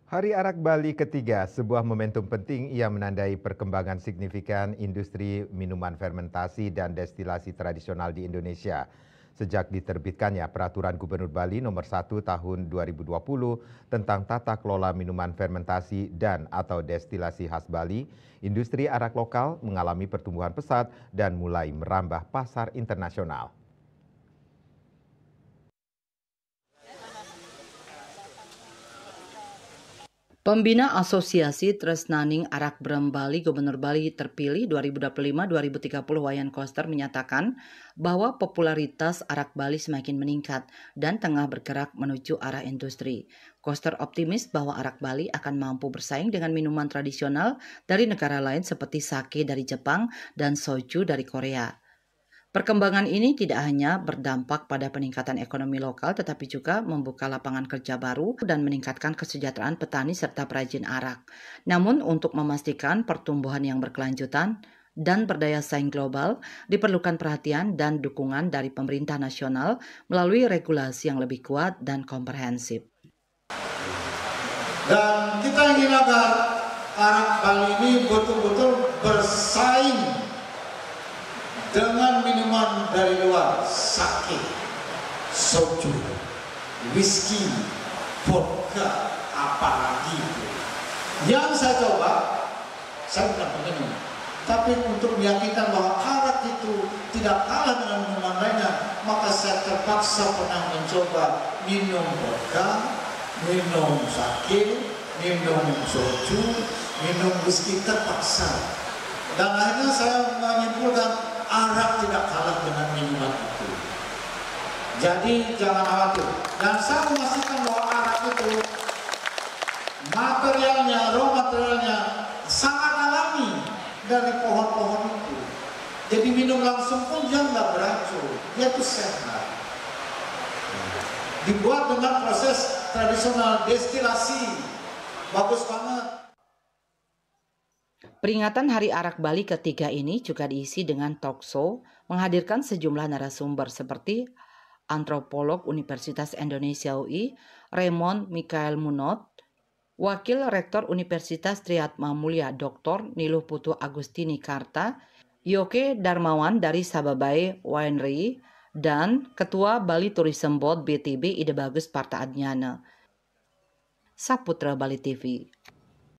Hari Arak Bali ketiga, sebuah momentum penting yang menandai perkembangan signifikan industri minuman fermentasi dan destilasi tradisional di Indonesia. Sejak diterbitkannya Peraturan Gubernur Bali Nomor 1 Tahun 2020 tentang tata kelola minuman fermentasi dan atau destilasi khas Bali, industri arak lokal mengalami pertumbuhan pesat dan mulai merambah pasar internasional. Pembina Asosiasi Tresnaning Arak Brem Bali Gubernur Bali terpilih 2025-2030 Wayan Koster menyatakan bahwa popularitas arak Bali semakin meningkat dan tengah bergerak menuju arah industri. Koster optimis bahwa arak Bali akan mampu bersaing dengan minuman tradisional dari negara lain seperti sake dari Jepang dan soju dari Korea. Perkembangan ini tidak hanya berdampak pada peningkatan ekonomi lokal, tetapi juga membuka lapangan kerja baru dan meningkatkan kesejahteraan petani serta perajin arak. Namun, untuk memastikan pertumbuhan yang berkelanjutan dan berdaya saing global, diperlukan perhatian dan dukungan dari pemerintah nasional melalui regulasi yang lebih kuat dan komprehensif. Dan kita ingin agar arak Bali ini betul-betul bersaing dengan minuman dari luar, sake, soju, whisky, vodka, apalagi itu. Yang saya coba, saya bukan peminum, tapi untuk meyakinkan bahwa arak itu tidak kalah dengan minuman lainnya, maka saya terpaksa pernah mencoba minum vodka, minum sake, minum soju, minum whisky, terpaksa. Dan akhirnya saya menyimpulkan arak tidak kalah dengan minuman itu. Jadi jangan khawatir. Dan saya memastikan bahwa arak itu materialnya, raw materialnya sangat alami dari pohon-pohon itu. Jadi minum langsung pun dia nggak beracun, dia itu sehat. Dibuat dengan proses tradisional destilasi, bagus banget. Peringatan Hari Arak Bali ketiga ini juga diisi dengan talk show menghadirkan sejumlah narasumber seperti antropolog Universitas Indonesia UI, Raymond Michael Munot, Wakil Rektor Universitas Triatma Mulia Dr. Niluh Putu Agustini Karta, Yoke Darmawan dari Sababai Winery, dan Ketua Bali Tourism Board BTB Ide Bagus Parta Adnyana. Saputra Bali TV.